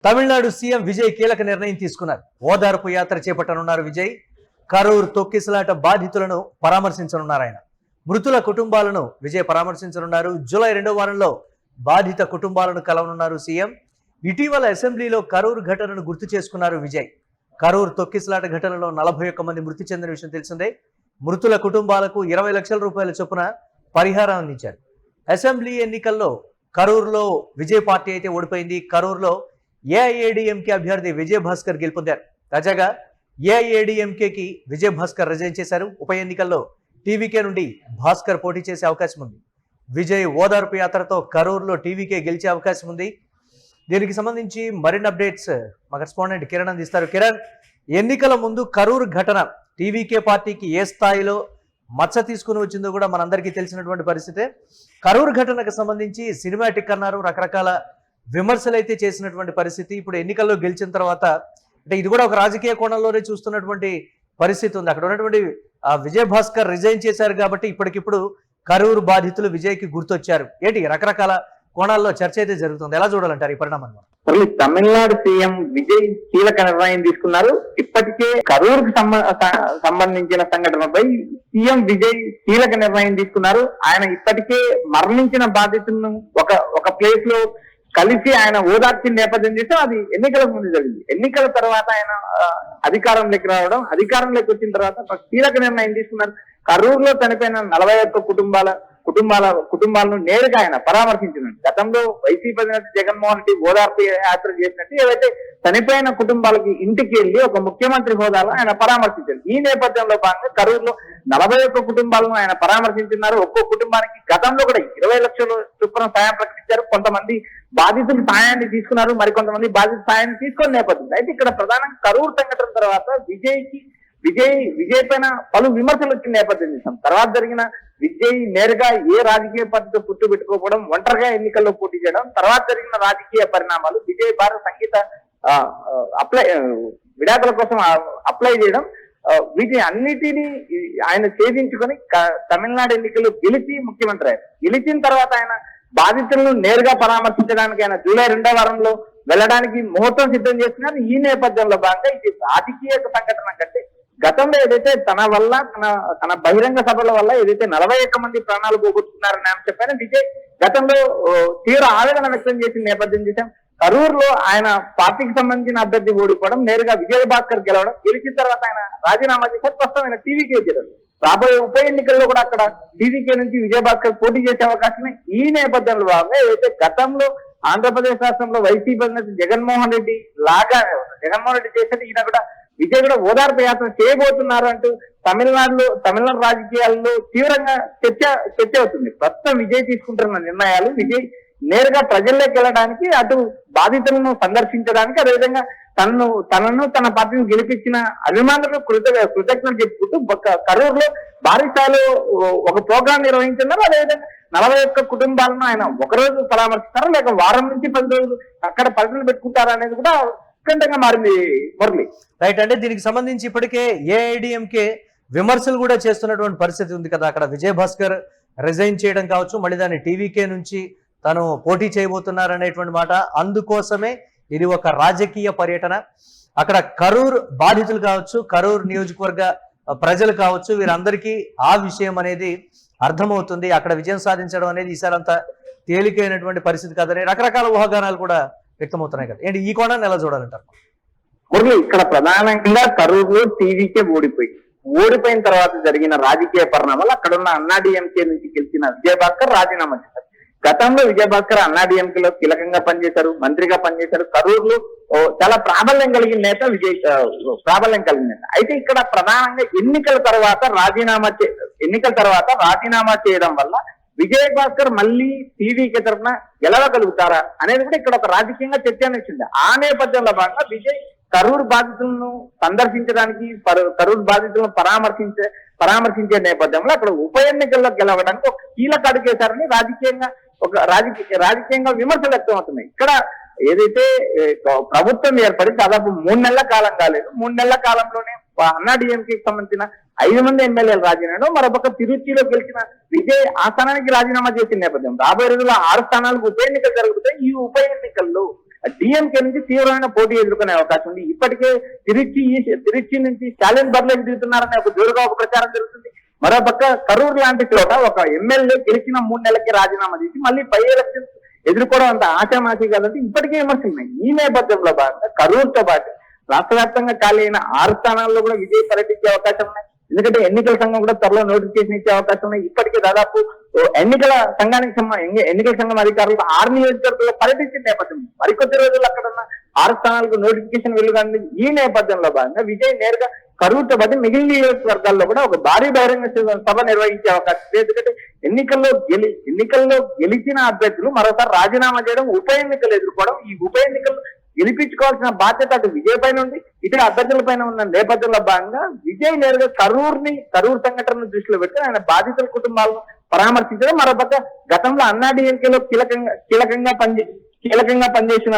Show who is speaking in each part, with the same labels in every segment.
Speaker 1: Tamil Nadu CM Vijay కీలక నిర్ణయం తీసుకున్నారు. ఓదార్పు యాత్ర చేపట్టనున్నారు విజయ్. కరూర్ తొక్కిసలాట బాధితులను పరామర్శించనున్నారు ఆయన. మృతుల కుటుంబాలను విజయ్ పరామర్శించనున్నారు. జూలై 2వ వారంలో బాధిత కుటుంబాలను కలవనున్నారు సీఎం. ఇటీవల అసెంబ్లీలో కరూర్ ఘటనను గుర్తు చేసుకున్నారు విజయ్. కరూర్ తొక్కిసలాట ఘటనలో 41 మంది మృతి చెందిన విషయం తెలిసిందే. మృతుల కుటుంబాలకు 20 లక్షల రూపాయల చొప్పున పరిహారం అందించారు. అసెంబ్లీ ఎన్నికల్లో కరూర్లో విజయ్ పార్టీ అయితే ఓడిపోయింది. కరూర్లో ఏఐఏడీఎంకే అభ్యర్థి విజయ్ భాస్కర్ గెలుపొందారు. తాజాగా ఏఐఏడీఎంకేకి విజయ్ భాస్కర్ రిజైన్ చేశారు. ఉప ఎన్నికల్లో టీవీకే నుండి భాస్కర్ పోటీ చేసే అవకాశం ఉంది. విజయ్ ఓదార్పు యాత్రతో కరూర్లో టీవీకే గెలిచే అవకాశం ఉంది. దీనికి సంబంధించి మరిన్ని అప్డేట్స్ మా కరెస్పాండెంట్ కిరణ్ అందిస్తారు. కిరణ్, ఎన్నికల ముందు కరూర్ ఘటన టీవీకే పార్టీకి ఏ స్థాయిలో మచ్చ తీసుకుని వచ్చిందో కూడా మనందరికీ తెలిసినటువంటి పరిస్థితే. కరూర్ ఘటనకు సంబంధించి సినిమాటిక్ అన్నారు, రకరకాల విమర్శలు అయితే చేసినటువంటి పరిస్థితి. ఇప్పుడు ఎన్నికల్లో గెలిచిన తర్వాత అంటే ఇది కూడా ఒక రాజకీయ కోణంలోనే చూస్తున్నటువంటి పరిస్థితి ఉంది. అక్కడ ఉన్నటువంటి విజయ్ భాస్కర్ రిజైన్ చేశారు కాబట్టి ఇప్పటికిప్పుడు కరూర్ బాధితులు విజయ్కి గుర్తొచ్చారు. ఏంటి రకరకాల కోణాల్లో చర్చ అయితే జరుగుతుంది. ఎలా చూడాలంటారు ఈ పరిణామాన్ని?
Speaker 2: తమిళనాడు సీఎం విజయ్ కీలక నిర్ణయం తీసుకున్నారు. ఇప్పటికే కరూర్ కు సంబంధించిన సంఘటనపై సీఎం విజయ్ కీలక నిర్ణయం తీసుకున్నారు. ఆయన ఇప్పటికే మరణించిన బాధితులను ఒక ప్లేస్ లో కలిసి ఆయన ఓదార్చిన నేపథ్యం చేస్తే అది ఎన్నికలకు ముందు జరిగింది. ఎన్నికల తర్వాత ఆయన అధికారంలోకి రావడం, అధికారంలోకి వచ్చిన తర్వాత ఒక కీలక నిర్ణయం తీసుకున్నారు. కరూర్ లో చనిపోయిన 41 కుటుంబాలను నేరుగా ఆయన పరామర్శించినట్టు, గతంలో వైసీపీ అధినేత జగన్మోహన్ రెడ్డి ఓదార్పు యాత్ర చేసినట్టు ఏవైతే చనిపోయిన కుటుంబాలకి ఇంటికి వెళ్ళి ఒక ముఖ్యమంత్రి హోదాలో ఆయన పరామర్శించారు. ఈ నేపథ్యంలో భాగంగా కరూర్ లో 41 కుటుంబాలను ఆయన పరామర్శించున్నారు. ఒక్కో కుటుంబానికి గతంలో కూడా 20 లక్షల చొప్పున సాయం ప్రకటించారు. కొంతమంది బాధితులు సాయాన్ని తీసుకున్నారు, మరికొంతమంది బాధితుల సాయాన్ని తీసుకున్న నేపథ్యం. అయితే ఇక్కడ ప్రధానంగా కరూర్ సంఘటన తర్వాత విజయ్ పైన పలు విమర్శలు వచ్చిన నేపథ్యం చూసాం. తర్వాత జరిగిన విజయ్ నేరుగా ఏ రాజకీయ పార్టీతో పుట్టు పెట్టుకోకపోవడం, ఒంటరిగా ఎన్నికల్లో పోటీ చేయడం, తర్వాత జరిగిన రాజకీయ పరిణామాలు, విజయ్ భారత సంగీత విడాకుల కోసం అప్లై చేయడం, వీటిని అన్నిటినీ ఆయన ఛేదించుకొని తమిళనాడు ఎన్నికల్లో గెలిచి ముఖ్యమంత్రి అయ్యారు. గెలిచిన తర్వాత ఆయన బాధితులను నేరుగా పరామర్శించడానికి ఆయన జూలై 2వ వారంలో వెళ్ళడానికి ముహూర్తం సిద్ధం చేస్తున్నారు. ఈ నేపథ్యంలో భాగంగా ఇది రాజకీయ సంఘటన కంటే గతంలో ఏదైతే తన బహిరంగ సభల వల్ల ఏదైతే 41 మంది ప్రాణాలు పోగొట్టుకున్నారని అంశం పైన విజయ్ గతంలో తీవ్ర ఆవేదన వ్యక్తం చేసిన నేపథ్యం చూసాం. కరూర్ లో ఆయన పార్టీకి సంబంధించిన అభ్యర్థి ఓడిపోవడం, నేరుగా విజయ్ భాస్కర్ గెలవడం, గెలిచిన తర్వాత ఆయన రాజీనామా చేశారు. ప్రస్తుతం ఆయన టీవీకే చేరారు. రాబోయే ఉప ఎన్నికల్లో కూడా అక్కడ టీవీకే నుంచి విజయ్ భాస్కర్ పోటీ చేసే అవకాశమే. ఈ నేపథ్యంలో భాగంగా ఏదైతే గతంలో ఆంధ్రప్రదేశ్ రాష్ట్రంలో వైసీపీ అధినేత జగన్మోహన్ రెడ్డి చేసేది ఈయన కూడా విజయ్ కూడా ఓదార్పు యాత్ర చేయబోతున్నారు అంటూ తమిళనాడు రాజకీయాల్లో తీవ్రంగా చర్చ అవుతుంది. ప్రస్తుతం విజయ్ తీసుకుంటున్న నిర్ణయాలు, విజయ్ నేరుగా ప్రజల్లోకి వెళ్ళడానికి, అటు బాధితులను సందర్శించడానికి, అదేవిధంగా తన పార్టీని గెలిపించిన అభిమానులకు కృతజ్ఞతలు చెప్పుకుంటూ కరూర్ లో భారీ స్థాయిలో ఒక ప్రోగ్రాం నిర్వహించున్నారు. అదేవిధంగా 41 కుటుంబాలను ఆయన ఒకరోజు పరామర్శిస్తారా లేక వారం నుంచి 10 రోజులు అక్కడ పరిస్థితులు పెట్టుకుంటారా అనేది కూడా ఉత్కంఠంగా మారింది. మురళి,
Speaker 1: రైట్. అంటే దీనికి సంబంధించి ఇప్పటికే ఏఐడిఎంకే విమర్శలు కూడా చేస్తున్నటువంటి పరిస్థితి ఉంది కదా. అక్కడ విజయ్ భాస్కర్ రిజైన్ చేయడం కావచ్చు, మళ్ళీ దాన్ని టీవీకే నుంచి తను పోటీ చేయబోతున్నారు అనేటువంటి మాట. అందుకోసమే ఇది ఒక రాజకీయ పర్యటన. అక్కడ కరూర్ బాధితులు కావచ్చు, కరూర్ నియోజకవర్గ ప్రజలు కావచ్చు, వీరందరికీ ఆ విషయం అనేది అర్థమవుతుంది. అక్కడ విజయం సాధించడం అనేది ఈసారి అంత తేలికైనటువంటి పరిస్థితి కాదని రకరకాల ఊహాగానాలు కూడా వ్యక్తమవుతున్నాయి కదా. ఏంటి ఈ కోణాన్ని ఎలా చూడాలంటారు?
Speaker 2: మురళి, ఇక్కడ ప్రధానంగా కరూర్ లో టీవీకే ఓడిపోయిన తర్వాత జరిగిన రాజకీయ పరిణామాలు, అక్కడ ఉన్న అన్నాడీఎంకే నుంచి గెలిచిన విజయ్ భాస్కర్ రాజీనామా చేశారు. గతంలో విజయ్ భాస్కర్ అన్నాడీఎంకేలో కీలకంగా పనిచేశారు, మంత్రిగా పనిచేశారు. కరూర్ లో చాలా ప్రాబల్యం కలిగిన నేత అయితే ఇక్కడ ప్రధానంగా ఎన్నికల తర్వాత రాజీనామా చేయడం వల్ల విజయ్ భాస్కర్ మళ్ళీ టీవీకి తరఫున గెలవగలుగుతారా అనేది కూడా ఇక్కడ ఒక రాజకీయంగా చర్చ వచ్చింది. ఆ నేపథ్యంలో భాగంగా విజయ్ కరూర్ బాధితులను సందర్శించడానికి, కరూర్ బాధితులను పరామర్శించే నేపథ్యంలో అక్కడ ఉప ఎన్నికల్లో గెలవడానికి ఒక కీలక అడుగేశారని రాజకీయంగా విమర్శలు వ్యక్తం అవుతున్నాయి. ఇక్కడ ఏదైతే ప్రభుత్వం ఏర్పడి దాదాపు 3 నెలల కాలం కాలేదు. 3 నెలల కాలంలోనే అన్నాడీఎంకేకి సంబంధించిన 5 మంది ఎమ్మెల్యేలు రాజీనామా, మరొక తిరుచిలో గెలిచిన విజయ్ ఆ స్థానానికి రాజీనామా చేసిన నేపథ్యం. రాబోయే రోజుల్లో 6 స్థానాలకు ఉప ఎన్నికలు జరుగుతాయి. ఈ ఉప ఎన్నికల్లో డిఎంకే నుంచి తీవ్రమైన పోటీ ఎదుర్కొనే అవకాశం ఉంది. ఇప్పటికే తిరుచి నుంచి ఛాలెంజ్ బరిలోకి దిగుతున్నారనే ఒక జోరుగా ఒక ప్రచారం జరుగుతుంది. మరోపక్క కరూరు లాంటి చోట ఒక ఎమ్మెల్యే గెలిచిన 3 నెలలకి రాజీనామా చేసి మళ్ళీ బై ఎలక్షన్స్ ఎదుర్కోవడం అంత ఆశామాషి కాదంటే ఇప్పటికే విమర్శలు ఉన్నాయి. ఈ నేపథ్యంలో భాగంగా కరూరుతో పాటు రాష్ట్ర వ్యాప్తంగా ఖాళీ అయిన 6 స్థానాల్లో కూడా విజయ్ పర్యటించే అవకాశం ఉన్నాయి. ఎందుకంటే ఎన్నికల సంఘం కూడా త్వరలో నోటిఫికేషన్ ఇచ్చే అవకాశం ఉన్నాయి. ఇప్పటికే దాదాపు ఎన్నికల సంఘం అధికారులు 6 నియోజకవర్గాల్లో పర్యటించిన నేపథ్యం మరికొద్ది రోజులు అక్కడ ఉన్న 6 స్థానాలకు నోటిఫికేషన్ వెలువడింది. ఈ నేపథ్యంలో భాగంగా విజయ్ నేరుగా కరూరుతో పాటు మిగిలిన నియోజకవర్గాల్లో కూడా ఒక భారీ బహిరంగ సభ నిర్వహించే అవకాశం ఉంది. ఎందుకంటే ఎన్నికల్లో గెలిచిన అభ్యర్థులు మరోసారి రాజీనామా చేయడం, ఉప ఎన్నికలు ఎదుర్కోవడం, ఈ ఉప ఎన్నికలు గెలిపించుకోవాల్సిన బాధ్యత అటు విజయ్ పైన ఉంది, ఇతర అభ్యర్థుల పైన ఉన్న నేపథ్యంలో భాగంగా విజయ్ నేరుగా కరూరు సంఘటనను దృష్టిలో పెట్టి ఆయన బాధితుల కుటుంబాలను పరామర్శించడం, మరోపక్క గతంలో అన్నాడీఎంకేలో కీలకంగా పనిచేసిన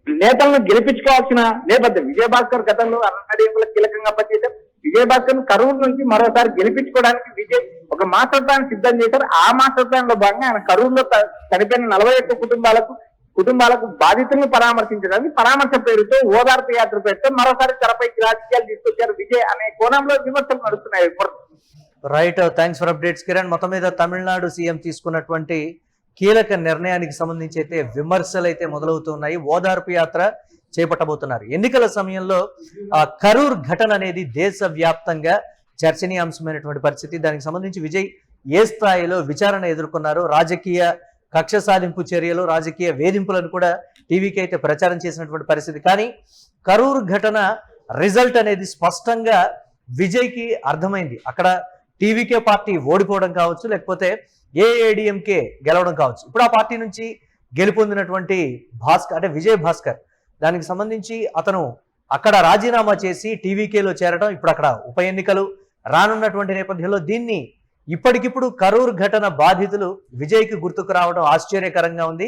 Speaker 2: నేతలను గెలిపించుకోవాల్సిన నేపథ్యం. విజయభాస్కర్ గతంలో అన్నాడీఎంకేలో కీలకంగా పనిచేశారు. విజయభాస్కర్ కరూరు నుంచి మరోసారి గెలిపించుకోవడానికి విజయ్ ఒక మాస్టర్ ప్లాన్ సిద్ధం చేశారు. ఆ మాస్టర్ ప్లాన్ లో భాగంగా ఆయన కరూరులో చనిపోయిన 41 కుటుంబాలకు బాధితులను పరామర్శించడానికి పరామర్శ పేరుతో ఓదార్పు యాత్ర పేరుతో మరోసారి తెరపైకి రాజకీయాలు తీసుకొచ్చారు విజయ్ అనే కోణంలో విమర్శలు నడుస్తున్నాయి.
Speaker 1: Right, thanks for updates Kiran. మొత్తం మీద తమిళనాడు సీఎం తీసుకున్నటువంటి కీలక నిర్ణయానికి సంబంధించి అయితే విమర్శలు అయితే మొదలవుతున్నాయి. ఓదార్పు యాత్ర చేపట్టబోతున్నారు. ఎన్నికల సమయంలో కరూర్ ఘటన అనేది దేశవ్యాప్తంగా చర్చనీయాంశమైనటువంటి పరిస్థితి. దానికి సంబంధించి విజయ్ ఏ స్థాయిలో విచారణ ఎదుర్కొన్నారు, రాజకీయ కక్ష సాధింపు చర్యలు, రాజకీయ వేధింపులను కూడా టీవీకి అయితే ప్రచారం చేసినటువంటి పరిస్థితి. కానీ కరూర్ ఘటన రిజల్ట్ అనేది స్పష్టంగా విజయ్కి అర్థమైంది. అక్కడ టీవీకే పార్టీ ఓడిపోవడం కావచ్చు, లేకపోతే ఏఐడిఎంకే గెలవడం కావచ్చు. ఇప్పుడు ఆ పార్టీ నుంచి గెలుపొందినటువంటి విజయ్ భాస్కర్, దానికి సంబంధించి అతను అక్కడ రాజీనామా చేసి టీవీకేలో చేరడం, ఇప్పుడు అక్కడ ఉప ఎన్నికలు రానున్నటువంటి నేపథ్యంలో దీన్ని ఇప్పటికిప్పుడు కరూర్ ఘటన బాధితులు విజయ్కి గుర్తుకు రావడం ఆశ్చర్యకరంగా ఉంది.